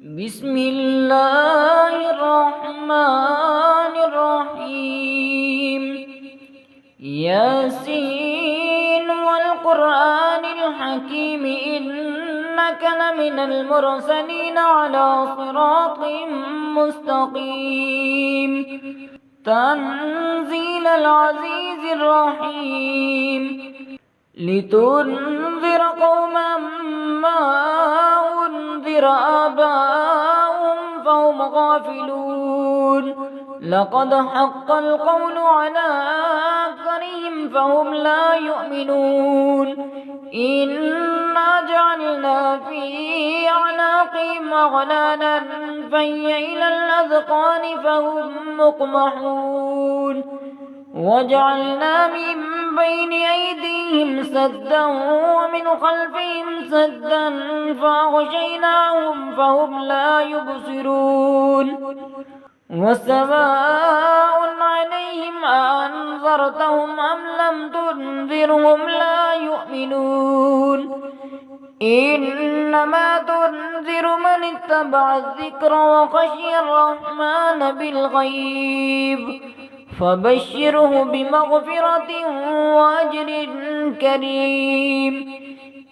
بسم الله الرحمن الرحيم. ياسين والقرآن الحكيم إنك لمن المرسلين على صراط مستقيم. تنزيل العزيز الرحيم. لتنذر قوما ما أنذر آباؤهم فهم غافلون. لقد حق القول على أكثرهم فهم لا يؤمنون. إنا جعلنا في أعناقهم أغلالا فهي إلى الأذقان فهم مقمحون. وجعلنا من بين أيديهم سدا ومن خلفهم سدا فأغشيناهم فهم لا يبصرون. وسواء عليهم أأنذرتهم أم لم تنذرهم لا يؤمنون. إنما تنذر من اتبع الذكر وخشي الرحمن بالغيب فبشره بمغفرة وأجر كريم.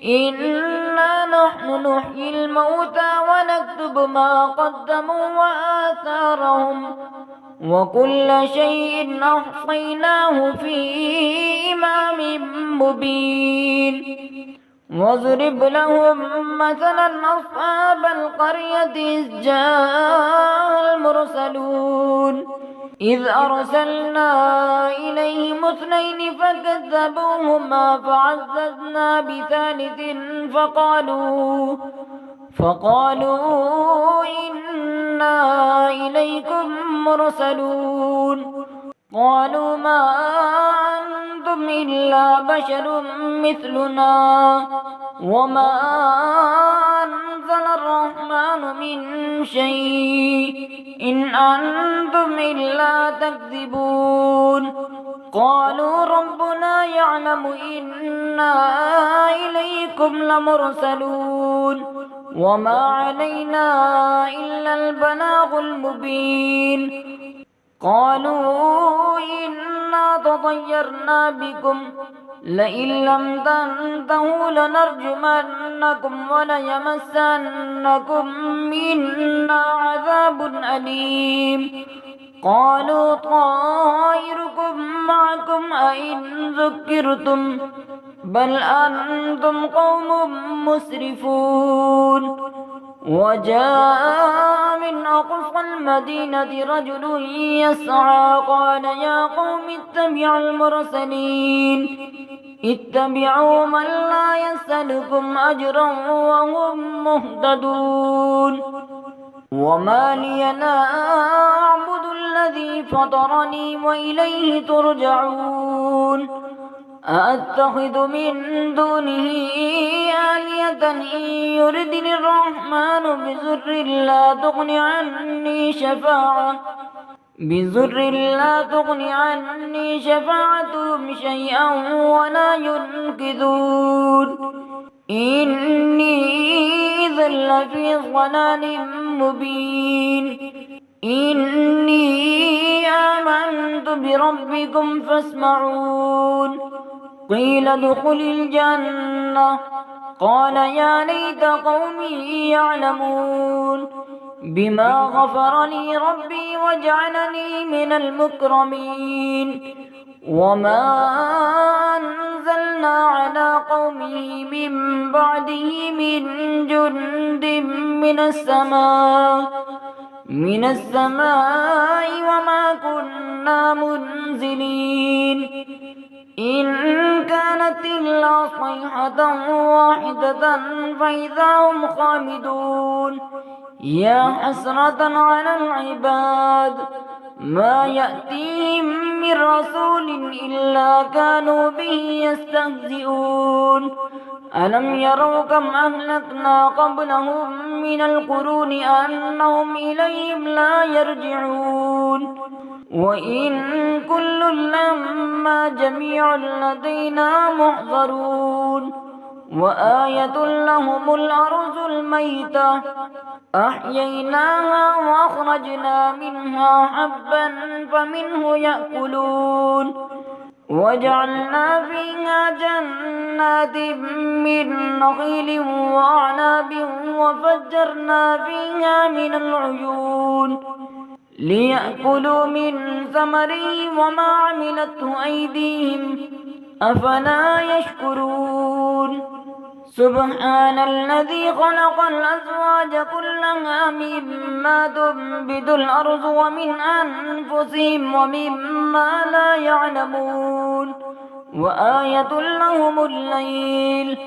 إنا نحن نحيي الموتى ونكتب ما قدموا وآثارهم وكل شيء أحصيناه في إمام مبين. واضرب لهم مثلا أصحاب القرية إذ جاء المرسلون إذ أرسلنا إليهم اثنين فكذبوهما فعززنا بثالث فقالوا إنا إليكم مرسلون. قالوا ما أنتم إلا بشر مثلنا وما أنزل الرحمن من شيء إن أنتم إلا تكذبون. قالوا ربنا يعلم إنا إليكم لمرسلون وما علينا إلا البلاغ المبين. قالوا إنا تطيرنا بكم لئن لم تنتهوا لنرجمنكم وليمسنكم منا عذاب أليم. قالوا طائركم معكم أئن ذكرتم بل أنتم قوم مسرفون. وجاء من أقصى المدينة رجل يسعى قال يا قوم اتبعوا المرسلين اتبعوا من لا يسألكم أجرا وهم مهتدون. وما لي لا أعبد الذي فطرني وإليه ترجعون. أأتخذ من دونه آلهة إن يردني الرحمن بضر لا تغن عني شفاعتهم شيئا ولا ينقذون. إني إذا لفي ضلال مبين. إني آمنت بربكم فاسمعون. قيل ادخل الجنة قال يا ليت قومي يعلمون بما غفر لي ربي وجعلني من المكرمين. وما أنزلنا على قومه من بعده من جند من السماء وما كنا منزلين. إن كانت إلا صيحة واحدة فإذا هم خامدون. يا حسرة على العباد ما يأتيهم من رسول إلا كانوا به يستهزئون. ألم يروا كم أهلكنا قبلهم من القرون أنهم إليهم لا يرجعون. وإن كل لما جميع لدينا محضرون. وآية لهم الأرض الميتة أحييناها وأخرجنا منها حبا فمنه يأكلون وجعلنا فيها جنات من نخيل وأعناب وفجرنا فيها من العيون ليأكلوا من ثمره وما عملته أيديهم أفلا يشكرون سبحان الذي خلق الأزواج كلها مما تنبت الأرض ومن أنفسهم ومما لا يعلمون وآية لهم الليل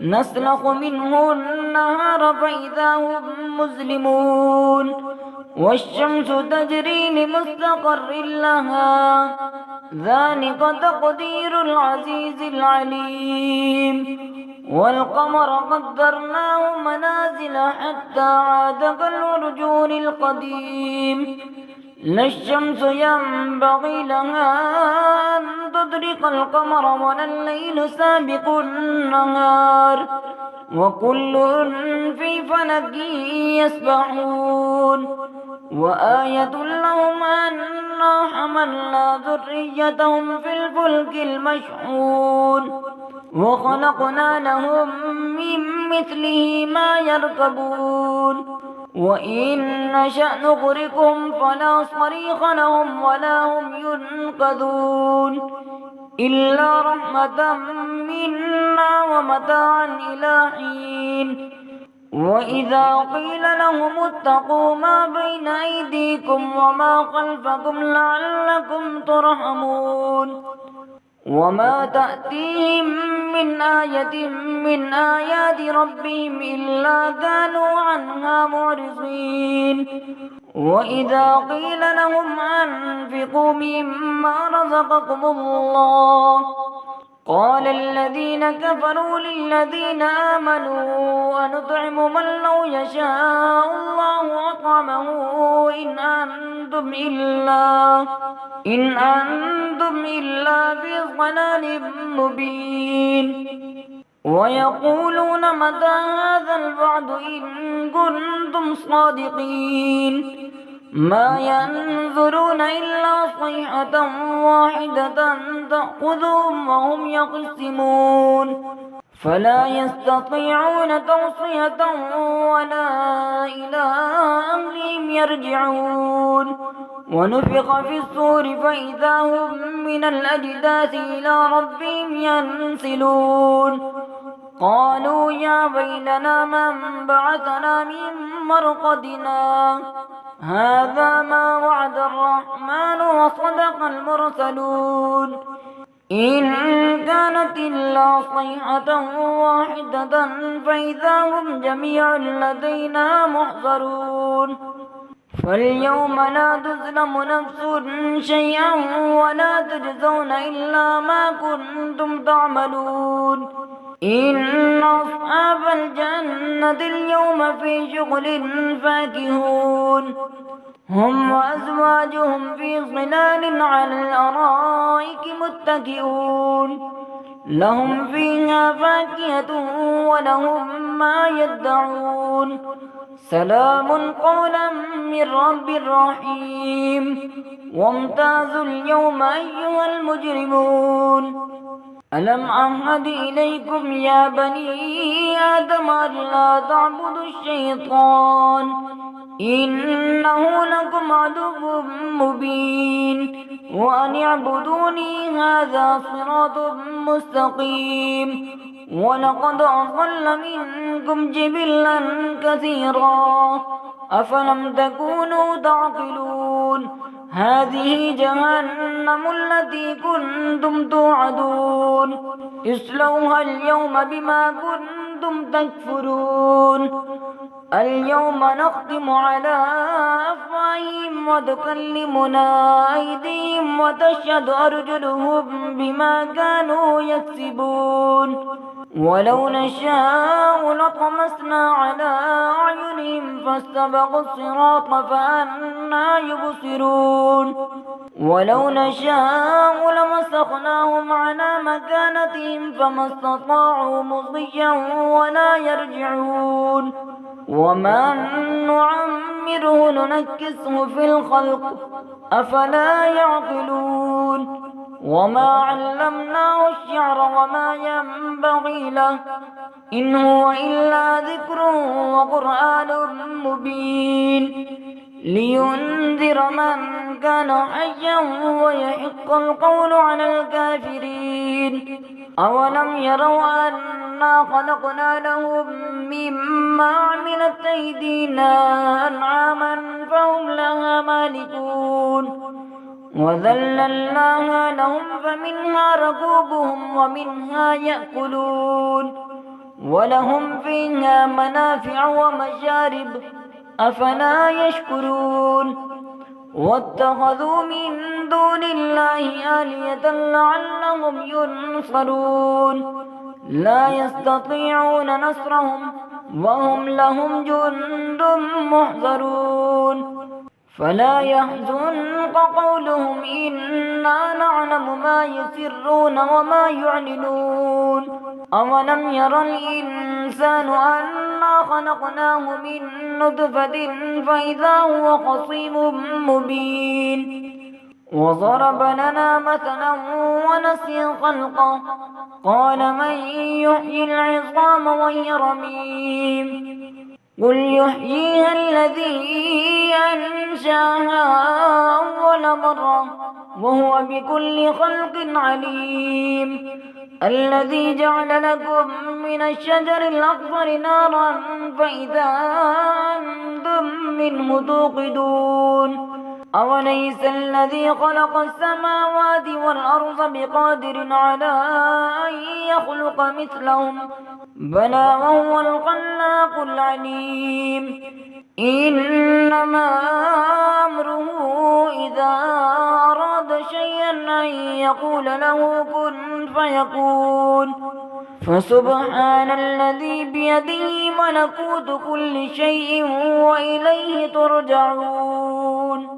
نسلخ منه النهار فإذا هم مظلمون والشمس تجري لمستقر لها ذلك تقدير العزيز العليم والقمر قدرناه منازل حتى عاد كالعرجون القديم لا الشمس ينبغي لها أن تدرك القمر ولا الليل سابق النهار وكل في فلك يسبحون وآية لهم أنا حملنا ذريتهم في الفلك المشحون وخلقنا لهم من مثله ما يركبون وإن نشأ نغرقهم فلا صريخ لهم ولا هم ينقذون إلا رحمة منا ومتاعا إلى حين وإذا قيل لهم اتقوا ما بين أيديكم وما خلفكم لعلكم ترحمون وما تأتيهم من آية من آيات ربهم إلا كانوا عنها معرضين وإذا قيل لهم أنفقوا مما رزقكم الله قال الذين كفروا للذين آمنوا أنطعم من لو يشاء الله أطعمه إن أنتم إلا في ضلال مبين ويقولون متى هذا الوعد إن كنتم صادقين ما ينظرون إلا صيحة واحدة تأخذهم وهم يخصمون فلا يستطيعون توصية ولا إلى أهلهم يرجعون ونفخ في الصور فإذا هم من الأجداث إلى ربهم ينسلون قالوا يا ويلنا من بعثنا من مرقدنا هذا ما وعد الرحمن وصدق المرسلون إن كانت إلا صيحة واحدة فإذا هم جميع لدينا محضرون فاليوم لا تظلم نفس شيئا ولا تجزون إلا ما كنتم تعملون إن أصحاب الجنة اليوم في شغل فاكهون هم وأزواجهم في ظلال على الأرائك متكئون لهم فيها فاكهة ولهم ما يدعون سلام قولا من رب رحيم وامتازوا اليوم أيها المجرمون ألم أعهد إليكم يا بني آدم ألا تعبدوا الشيطان إنه لكم عدو مبين وأن اعبدوني هذا صراط مستقيم ولقد أضل منكم جبلا كثيرا أفلم تكونوا تعقلون هذه جهنم التي كنتم توعدون اصلوها اليوم بما كنتم تكفرون اليوم نختم على أفواههم وتكلمنا أيديهم وتشهد أرجلهم بما كانوا يكسبون ولو نشاء لطمسنا على أعينهم فاستبقوا الصراط فأنى يبصرون ولو نشاء لمسخناهم على مكانتهم فما استطاعوا مضيا ولا يرجعون وما نعمره ننكسه في الخلق أفلا يعقلون وما علمناه الشعر وما ينبغي له إن هو إلا ذكر وقرآن مبين لينذر من كان حيا ويحق القول على الكافرين أولم يروا أنا خلقنا لهم مما عملت أيدينا أنعاما فهم لها مالكون وذللناها لهم فمنها ركوبهم ومنها يأكلون ولهم فيها منافع ومشارب أفلا يشكرون واتخذوا من دون الله آلهة لعلهم ينصرون لا يستطيعون نصرهم وهم لهم جند محضرون فلا يحزنك قولهم إنا نعلم ما يسرون وما يعلنون أولم ير الإنسان أنا خلقناه من نطفة فإذا هو خصيم مبين وضرب لنا مثلا ونسي خلقه قال من يحيي العظام وهي رميم قل يحييها الذي أنشاها أول مرة وهو بكل خلق عليم الذي جعل لكم من الشجر الأخضر نارا فإذا أنتم منه توقدون أوليس الذي خلق السماوات والأرض بقادر على أن يخلق مثلهم بلى وهو الخلاق العليم إنما أمره إذا أراد شيئا أن يقول له كن فيكون فسبحان الذي بيده ملكوت كل شيء وإليه ترجعون